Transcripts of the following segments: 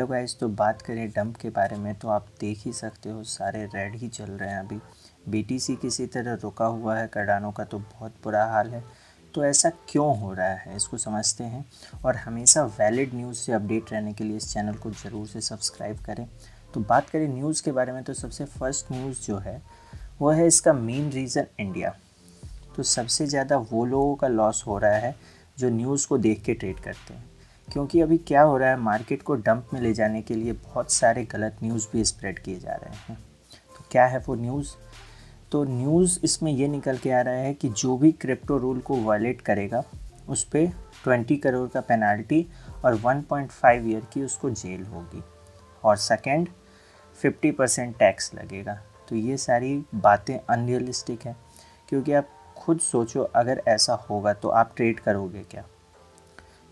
Hello guys, तो बात करें डंप के बारे में तो आप देख ही सकते हो सारे रेड ही चल रहे हैं। अभी बीटीसी किसी तरह रुका हुआ है, कार्डानो का तो बहुत बुरा हाल है। तो ऐसा क्यों हो रहा है इसको समझते हैं, और हमेशा वैलिड न्यूज़ से अपडेट रहने के लिए इस चैनल को ज़रूर से सब्सक्राइब करें। तो बात करें न्यूज़ के बारे में तो सबसे फर्स्ट न्यूज़ जो है वो है इसका मेन रीज़न इंडिया। तो सबसे ज़्यादा वो लोगों का लॉस हो रहा है जो न्यूज़ को देख के ट्रेड करते हैं, क्योंकि अभी क्या हो रहा है, मार्केट को डंप में ले जाने के लिए बहुत सारे गलत न्यूज़ भी स्प्रेड किए जा रहे हैं। तो क्या है वो न्यूज़? तो न्यूज़ इसमें ये निकल के आ रहा है कि जो भी क्रिप्टो रूल को वायलेट करेगा उस पर 20 करोड़ का पेनाल्टी और 1.5 ईयर की उसको जेल होगी, और सेकंड 50% टैक्स लगेगा। तो ये सारी बातें अनरियलिस्टिक है, क्योंकि आप खुद सोचो अगर ऐसा होगा तो आप ट्रेड करोगे क्या?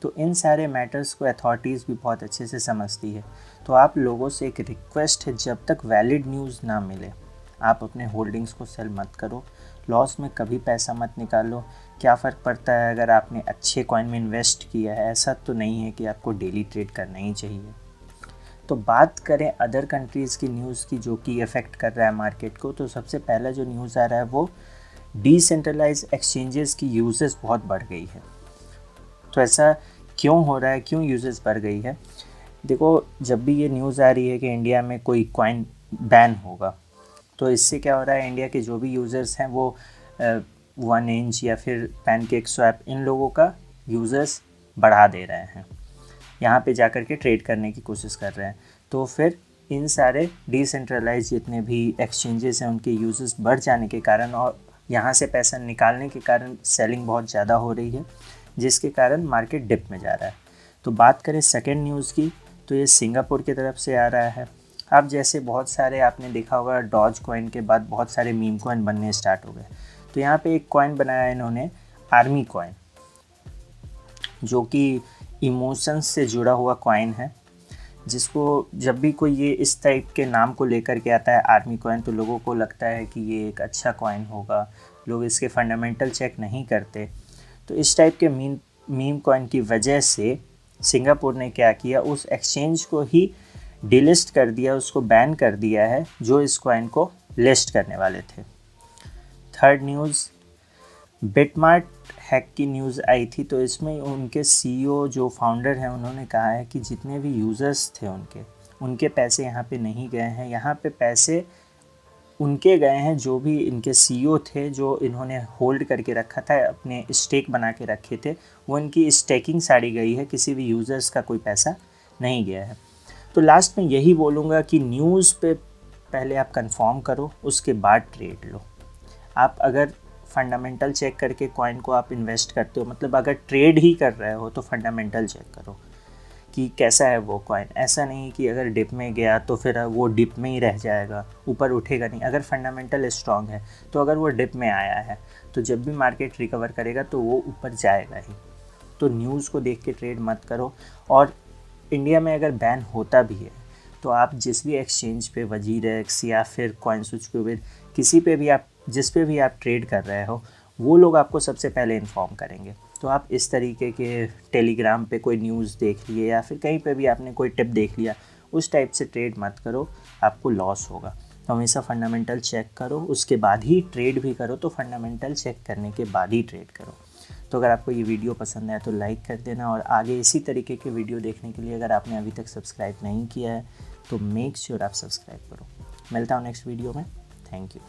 तो इन सारे मैटर्स को अथॉरिटीज़ भी बहुत अच्छे से समझती है। तो आप लोगों से एक रिक्वेस्ट है, जब तक वैलिड न्यूज़ ना मिले आप अपने होल्डिंग्स को सेल मत करो, लॉस में कभी पैसा मत निकालो। क्या फ़र्क पड़ता है अगर आपने अच्छे कॉइन में इन्वेस्ट किया है? ऐसा तो नहीं है कि आपको डेली ट्रेड करना ही चाहिए। तो बात करें अदर कंट्रीज़ की न्यूज़ की जो कि अफेक्ट कर रहा है मार्केट को, तो सबसे पहला जो न्यूज़ आ रहा है वो डिसेंट्रलाइज एक्सचेंजेस की यूजेस बहुत बढ़ गई है। तो ऐसा क्यों हो रहा है, क्यों यूजेस बढ़ गई है? देखो, जब भी ये न्यूज़ आ रही है कि इंडिया में कोई कॉइन बैन होगा, तो इससे क्या हो रहा है, इंडिया के जो भी यूज़र्स हैं वो 1inch या फिर पैनकेक स्वैप इन लोगों का यूज़र्स बढ़ा दे रहे हैं, यहाँ पे जाकर के ट्रेड करने की कोशिश कर रहे हैं। तो फिर इन सारे डिसेंट्रलाइज जितने भी एक्सचेंजेस हैं उनके यूज़र्स बढ़ जाने के कारण और यहाँ से पैसा निकालने के कारण सेलिंग बहुत ज़्यादा हो रही है, जिसके कारण मार्केट डिप में जा रहा है। तो बात करें सेकेंड न्यूज़ की, तो ये सिंगापुर की तरफ से आ रहा है। अब जैसे बहुत सारे आपने देखा होगा, डॉज कॉइन के बाद बहुत सारे मीम कॉइन बनने स्टार्ट हो गए। तो यहाँ पे एक कॉइन बनाया इन्होंने, आर्मी कॉइन, जो कि इमोशंस से जुड़ा हुआ कॉइन है, जिसको जब भी कोई ये इस टाइप के नाम को लेकर के आता है आर्मी कॉइन, तो लोगों को लगता है कि ये एक अच्छा कॉइन होगा। लोग इसके फंडामेंटल चेक नहीं करते। तो इस टाइप के मीम कॉइन की वजह से सिंगापुर ने क्या किया, उस एक्सचेंज को ही डिलिस्ट कर दिया, उसको बैन कर दिया है जो इस कॉइन को लिस्ट करने वाले थे। थर्ड न्यूज़, बिटमार्ट हैक की न्यूज़ आई थी। तो इसमें उनके सीईओ जो फाउंडर हैं उन्होंने कहा है कि जितने भी यूज़र्स थे उनके पैसे यहाँ पे नहीं गए हैं। यहाँ पे पैसे उनके गए हैं जो भी इनके सीईओ थे, जो इन्होंने होल्ड करके रखा था, अपने स्टेक बना के रखे थे, वो इनकी स्टेकिंग साड़ी गई है, किसी भी यूज़र्स का कोई पैसा नहीं गया है। तो लास्ट में यही बोलूँगा कि न्यूज़ पे पहले आप कंफर्म करो, उसके बाद ट्रेड लो। आप अगर फंडामेंटल चेक करके कॉइन को आप इन्वेस्ट करते हो, मतलब अगर ट्रेड ही कर रहे हो, तो फंडामेंटल चेक करो कि कैसा है वो कॉइन। ऐसा नहीं कि अगर डिप में गया तो फिर वो डिप में ही रह जाएगा, ऊपर उठेगा नहीं। अगर फंडामेंटल स्ट्रांग है तो अगर वो डिप में आया है तो जब भी मार्केट रिकवर करेगा तो वो ऊपर जाएगा ही। तो न्यूज़ को देख के ट्रेड मत करो। और इंडिया में अगर बैन होता भी है तो आप जिस भी एक्सचेंज पे, वजीरेक्स या फिर कॉइनस्विचक्यूबिट, किसी पे भी आप, जिस पे भी आप ट्रेड कर रहे हो, वो लोग आपको सबसे पहले इन्फॉर्म करेंगे। तो आप इस तरीके के टेलीग्राम पे कोई न्यूज़ देख लिए या फिर कहीं पे भी आपने कोई टिप देख लिया, उस टाइप से ट्रेड मत करो, आपको लॉस होगा। तो हमेशा फंडामेंटल चेक करो, उसके बाद ही ट्रेड भी करो। तो फंडामेंटल चेक करने के बाद ही ट्रेड करो। तो अगर आपको ये वीडियो पसंद आया तो लाइक कर देना, और आगे इसी तरीके के वीडियो देखने के लिए अगर आपने अभी तक सब्सक्राइब नहीं किया है तो मेक श्योर आप सब्सक्राइब करो। मिलता हूँ नेक्स्ट वीडियो में। Thank you.